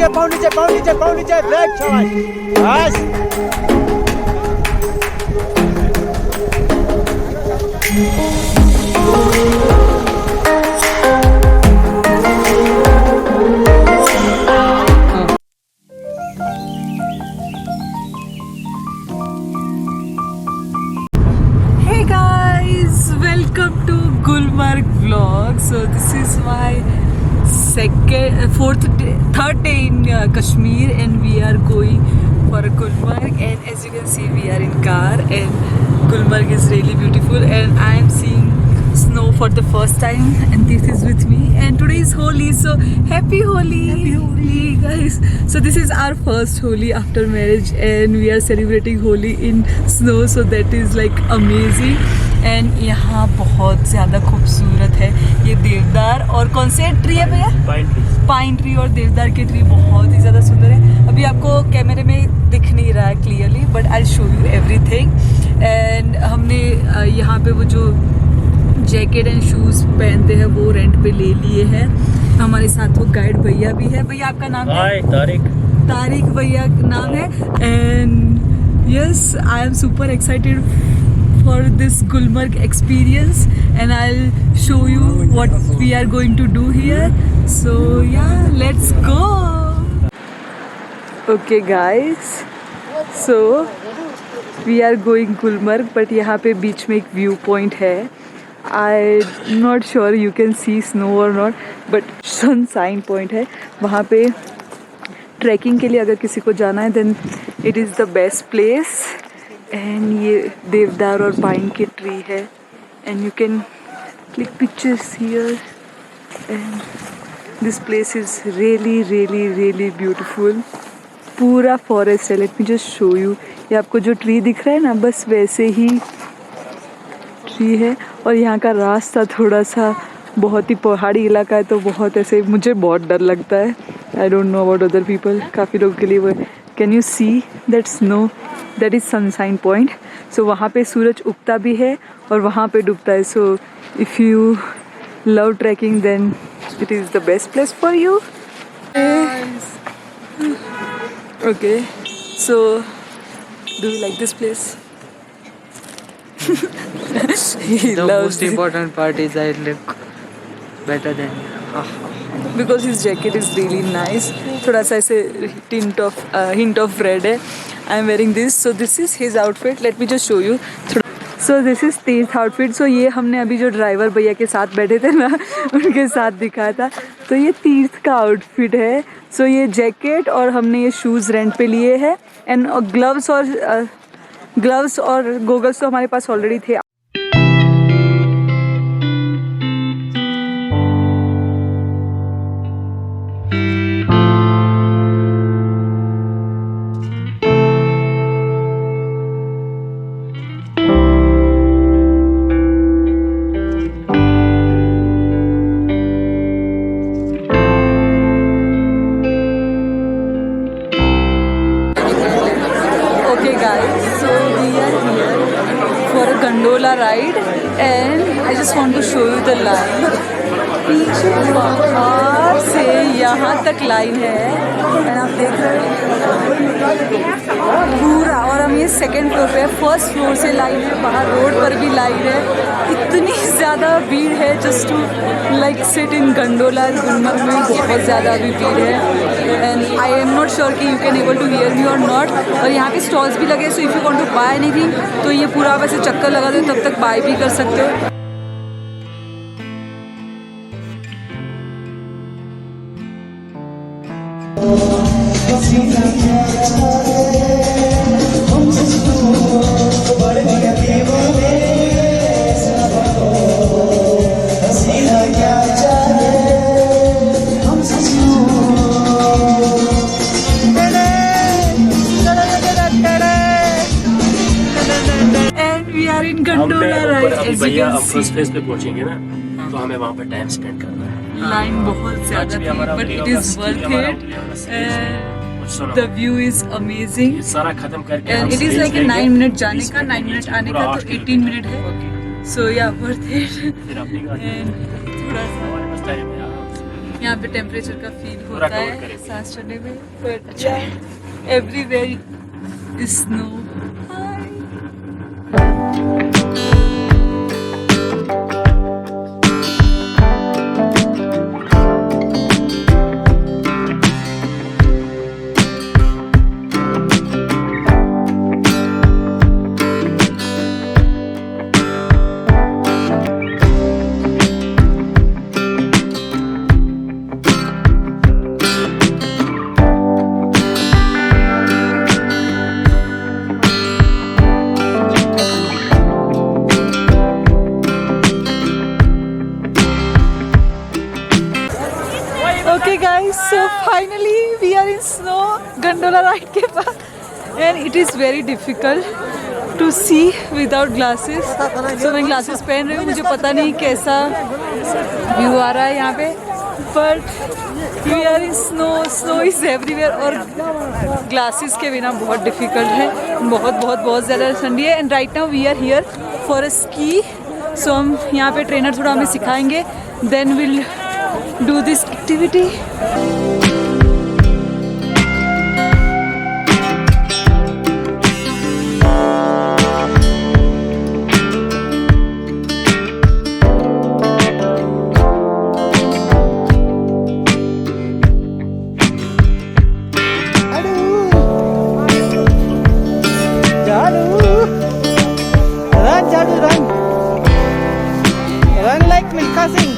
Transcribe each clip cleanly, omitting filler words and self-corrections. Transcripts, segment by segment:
नीचे ब्रेक शाबाश बस Hey guys, welcome to Gulmarg vlog. So this is my third day in Kashmir, and we are going for Gulmarg. And as you can see, we are in car, and Gulmarg is really beautiful. And I am seeing snow for the first time, and this is with me. And today is Holi, so happy Holi! Happy Holi, guys! So this is our first Holi after marriage, and we are celebrating Holi in snow. So that is like amazing. And यहाँ बहुत ज़्यादा खूबसूरत है ये देवदार और कौन से ट्री है भैया, पाइन ट्री और देवदार के ट्री बहुत ही ज़्यादा सुंदर है. अभी आपको कैमरे में दिख नहीं रहा है clearly, but I show you everything. And हमने यहाँ पे वो जो जैकेट एंड शूज़ पहनते हैं वो रेंट पे ले लिए हैं. हमारे साथ वो गाइड भैया भी है. भैया आपका नाम है? तारिक भैया नाम है. And yes, I am super excited for this Gulmarg experience, and I'll show you what we are going to do here. So yeah, let's go. Okay guys, so we are going Gulmarg, but यहाँ पे बीच में एक view point है. I'm not sure you can see snow or not, but sunshine point है. वहाँ पे trekking के लिए अगर किसी को जाना है then it is the best place. And ये देवदार और पाइन के ट्री है, and you can click pictures here. And this place is really really really beautiful. पूरा फॉरेस्ट है. Let me just show you. ये आपको जो ट्री दिख रहा है ना, बस वैसे ही ट्री है. और यहाँ का रास्ता थोड़ा सा बहुत ही पहाड़ी इलाका है, तो बहुत ऐसे मुझे बहुत डर लगता है. I don't know about other people. काफ़ी लोगों के लिए वो can you see that snow, that is sunshine point. So वहाँ पे सूरज उगता भी है और वहाँ पे डूबता है. So if you love trekking then it is the best place for you. Okay, so do you like this place? The most important part is I look better than you. Because his jacket is really nice. थोड़ा सा ऐसे hint of red है. I am wearing this. So this is his outfit. Let me just show you. So this is तीर्थ outfit. So ये हमने अभी जो driver भैया के साथ बैठे थे ना, उनके साथ दिखाया था. तो ये तीर्थ का आउटफिट है. So ये जैकेट और हमने ये शूज़ रेंट पे लिए हैं. एंड ग्लव्स और गोगल्स तो हमारे पास ऑलरेडी थे. Gondola ride, and I just want to show you the line. पीछे बाहर से यहाँ तक लाइन है, एंड आप देख रहे हो पूरा. और हम ये सेकंड फ्लोर पे, फर्स्ट फ्लोर से लाइन है, बाहर रोड पर भी लाइन है. इतनी ज़्यादा भीड़ है just to like sit in gondola. Gulmarg में बहुत ज़्यादा अभी भीड़ है. And I am not sure कि you can able to hear me और नॉट. और यहाँ पे स्टॉल्स भी लगे. So if you want to buy anything, तो ये पूरा आप ऐसे चक्कर लगा दो, तब तक बाय भी कर सकते हो. भैया हम फर्स्ट फेज पे पहुंचेंगे ना, तो हमें वहाँ पर टाइम स्पेंड करना है. लाइन बहुत ज़्यादा थी, but it is worth it. The view is amazing. सारा खत्म करके and it is like a 9 minute जाने का, 9 मिनट आने का, तो 18 मिनट है. So yeah, worth it. फिर अपनी गाड़ी And थोड़ा सा यहाँ पे टेम्परेचर का फील पूरा होता cover है करेंगे। सांस चढ़ने में, but everywhere is snow. Okay guys, so finally we are in snow gondola ride के पास, and it is very difficult to see without glasses. So मैं glasses पहन रही हूँ, मुझे पता नहीं कैसा व्यू आ रहा है यहाँ पे, but we are in snow, snow is everywhere और glasses के बिना बहुत difficult है, बहुत ज़्यादा ठंडी है. And right now we are here for a ski. So हम यहाँ पे ट्रेनर थोड़ा हमें सिखाएंगे, then we'll do this activity. Run like Milka Singh.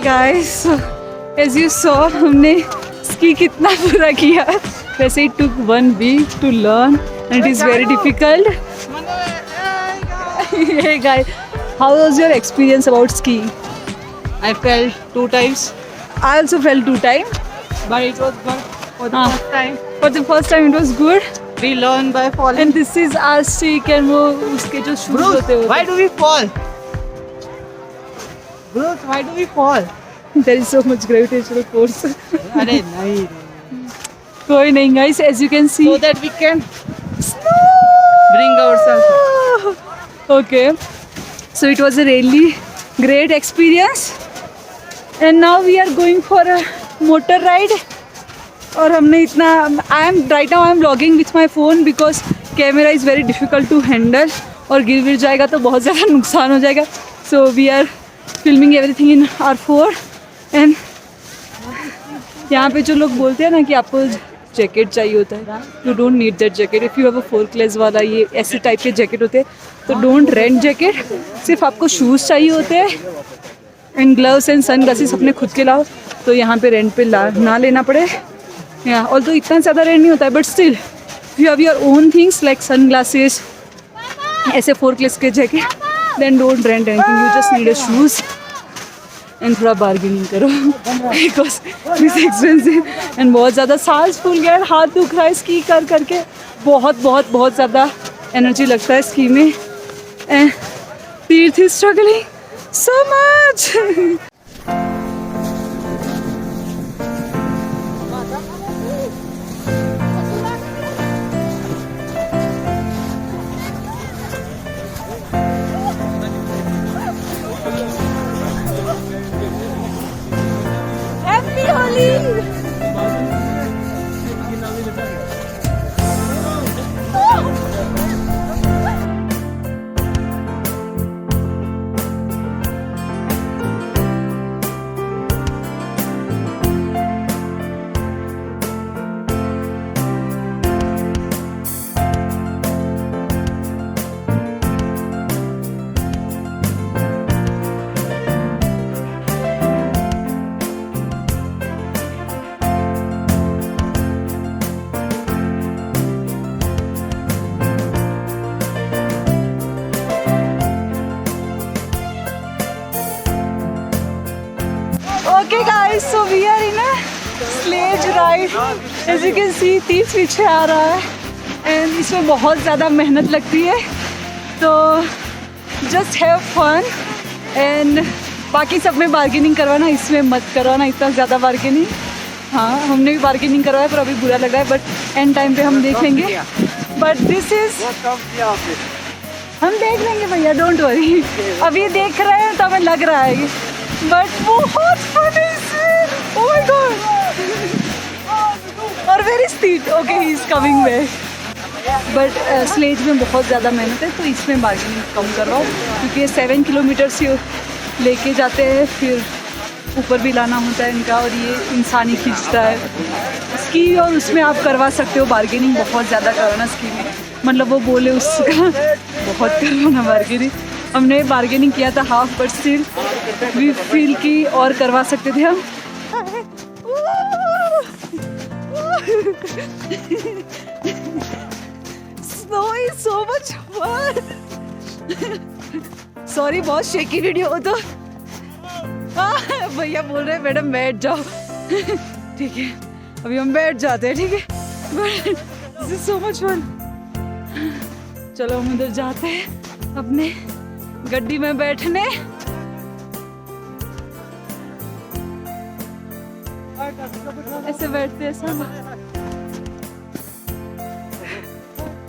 Guys, as you saw, हमने ski कितना पूरा किया. वैसे it took 1 week to learn and it is very difficult. Hey guys, how was your experience about skiing? I fell 2 times, I also fell 2 times. but it was good for the first time. For the first time it was good. We learn by falling. And this is our stick and वो उसके जो shoes Bruce, होते why do we fall? Bruce, why do we fall? There is so much gravitational force. अरे नहीं. कोई नहीं guys, as you can see. So that we can bring ourselves up. Okay, so it was a really great experience, and now we are going for a motor ride. और हमने इतना right now I am vlogging with my phone because camera is very difficult to handle, और गिर जाएगा तो बहुत ज़्यादा नुकसान हो जाएगा. So we are filming everything in our phone. And यहाँ पे जो लोग बोलते हैं ना कि आपको जैकेट चाहिए होता है, you don't need that jacket. If you have a 4 class वाला ये ऐसे टाइप के जैकेट होते हैं, तो डोंट रेंट जैकेट. सिर्फ आपको शूज़ चाहिए होते हैं and gloves and sunglasses अपने खुद के लाओ, तो यहाँ पे रेंट पे ना लेना पड़े. या और तो इतना ज़्यादा रेंट नहीं होता है, but still you have your own things like sunglasses, ऐसे 4 क्लास के jacket, then don't rent anything. You just need a shoes and थोड़ा बार्गेनिंग करो बिकॉज इट्स एक्सपेंसिव. एंड बहुत ज़्यादा सांस फूल गया, हाथ दुख रहा है स्की कर करके. बहुत ज़्यादा एनर्जी लगता है स्की में. And Tirth is struggling so much. Happy Holi! Okay guys, so we are in a sledge ride. As you can see, तीर्थ पीछे आ रहा है and इसमें बहुत ज़्यादा मेहनत लगती है, तो just have fun and बाकी सब में बार्गेनिंग करवाना, इसमें मत करवाना इतना ज़्यादा बार्गेनिंग. हाँ, हमने भी बार्गेनिंग करवाया पर अभी बुरा लगा है, बट एंड टाइम पे हम देख लेंगे. बट दिस इज, हम देख लेंगे भैया, डोंट वरी. अभी देख रहे हैं तो हमें लग रहा है, बट बहुत funny scene. Oh my God. और very steep. Okay, he is coming back. But sledge में बहुत ज़्यादा मेहनत है, तो इसमें बार्गेनिंग कम करवाओ, क्योंकि 7 किलोमीटर से लेके जाते हैं, फिर ऊपर भी लाना होता है इनका, और ये इंसान ही खींचता है स्की. और उसमें आप करवा सकते हो बार्गेनिंग, बहुत ज़्यादा करवाना स्की में, मतलब वो बोले उसका बहुत करवाना बार्गेनिंग. हमने बार्गेनिंग किया था half, but still we feel कि और करवा सकते थे हम. Snow is so much fun. Sorry, बहुत शेकी वीडियो हो तो. भैया बोल रहे हैं मैडम बैठ जाओ. ठीक है, अभी हम बैठ जाते हैं. ठीक है, but this is so much fun. चलो हम उधर जाते हैं अपने गड्डी में बैठने. ऐसे बैठते हैं सब.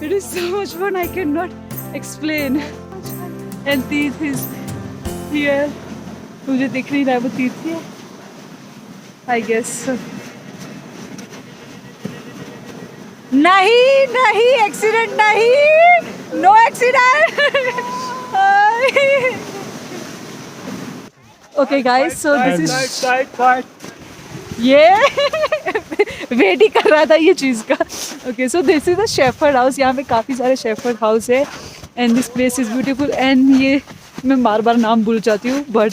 It is so much fun, I can not explain. And Tirth is here. मुझे दिख नहीं रहा है, वो तीर्थ है आई गेस. नहीं नहीं, एक्सीडेंट नहीं, no accident. Okay guys, so this is, ये वेट ही कर रहा था ये चीज़ का. Okay, so this is the shepherd house. यहाँ पे काफ़ी सारे शेफर्ड हाउस है and this place is beautiful. And ये मैं बार बार नाम भूल जाती हूँ, बट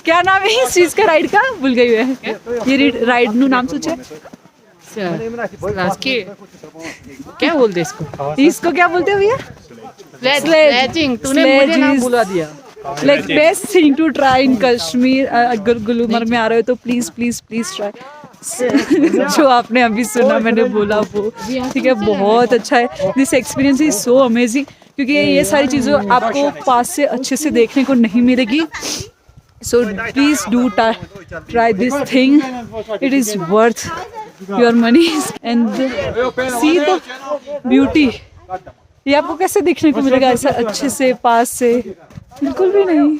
क्या नाम है इस चीज़ का, राइड का भूल गई है. ये राइड नु नाम सोचे क्या बोलते इसको? इसको क्या बोलते हो भैया? स्लेजिंग. तूने मुझे नाम बुला दिया. Like best thing to try in Kashmir. अगर गुलमर्ग में आ रहे हो तो प्लीज प्लीज प्लीज ट्राई. जो आपने अभी सुना मैंने बोला वो, ठीक है, बहुत अच्छा है. This experience is so amazing, क्योंकि ये सारी चीज़ें आपको पास से अच्छे से देखने को नहीं मिलेगी. So please do try this thing. It is worth your money. And see the beauty. ये आपको कैसे देखने को मिलेगा ऐसा अच्छे से पास से? बिल्कुल भी नहीं.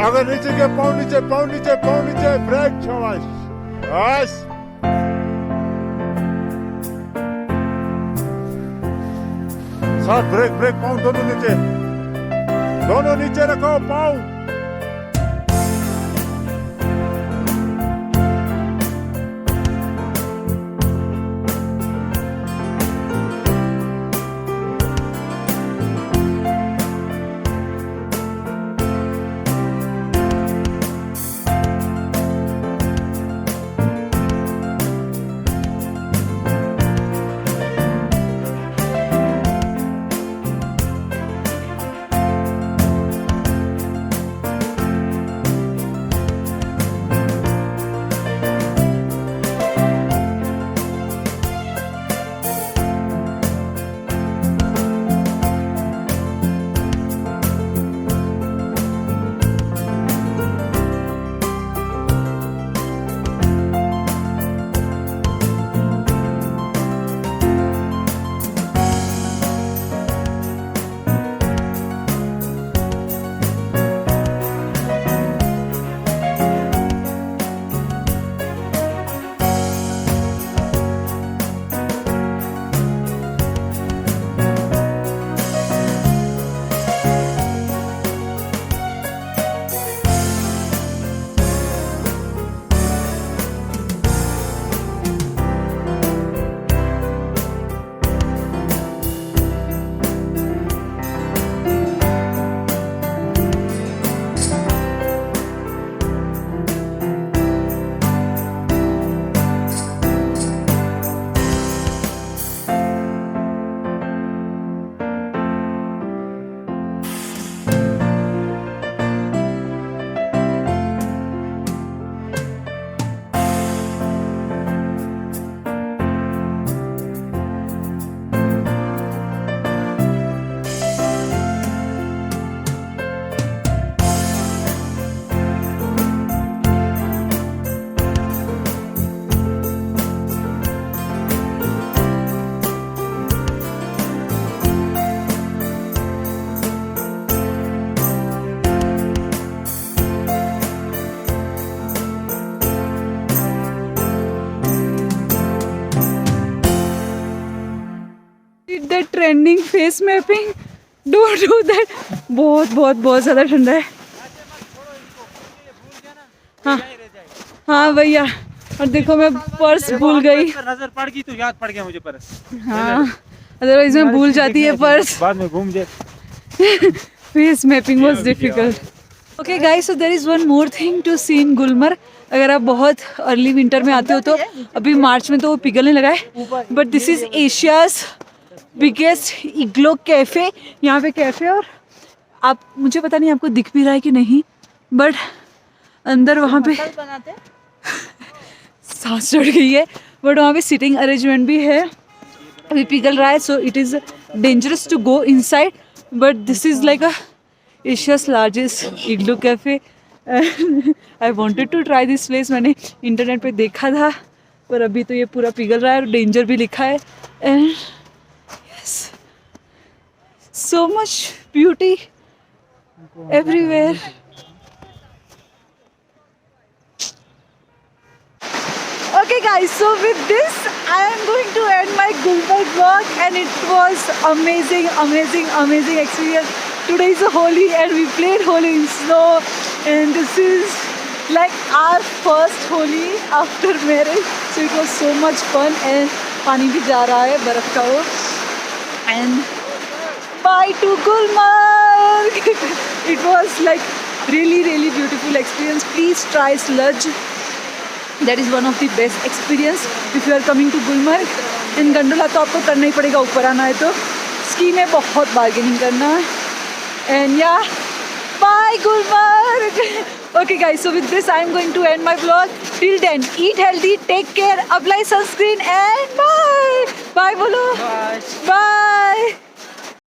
आगे नीचे के पाँव नीचे, पाँव नीचे, पाँव नीचे, ब्रेक शाबाश. बस. साथ ब्रेक, ब्रेक, पाँव दोनों नीचे रखो पाँव. Face mapping, don't do that. बहुत बहुत बहुत ज़्यादा ठंडा है। हाँ हाँ भैया, और देखो मैं पर्स भूल गई। नजर पड़ गई तो याद पड़ गया मुझे पर्स। हाँ, अदरवाइज मैं भूल जाती है पर्स। बाद में घूम जाए। Face mapping was difficult. Okay guys, so there is one more thing to see in Gulmarg. अगर आप बहुत अर्ली विंटर में आते हो तो अभी मार्च में तो वो पिघलने लगा है, but this is Asia's biggest इग्लो cafe. यहाँ पे कैफे, और आप, मुझे पता नहीं आपको दिख भी रहा है कि नहीं, बट अंदर वहाँ पे सांस चढ़ गई है, बट वहाँ पे सिटिंग अरेंजमेंट भी है। अभी पिघल रहा है, so it is dangerous to go inside, but this is like a Asia's largest igloo cafe. I wanted to try this place. मैंने इंटरनेट पे देखा था, पर अभी तो ये पूरा पिघल रहा है और डेंजर भी लिखा है। And yes, so much beauty everywhere. Okay guys, so with this I am going to end my Gulmarg vlog, and it was amazing experience. Today is a Holi and we played Holi in snow, and this is like our first Holi after marriage, so it was so much fun. And पानी भी जा रहा है बर्फ का वो, and bye to Gulmarg. It was like really beautiful experience. Please try sludge. That is one of the best experience if you are coming to Gulmarg. And gondola तो आपको करना ही पड़ेगा, ऊपर आना है तो। स्की में बहुत बार्गेनिंग करना है। And yeah, bye Gulmarg. Okay guys, so with this I am going to end my vlog. Till then, eat healthy, take care, apply sunscreen, and bye. Bye bolo. Bye.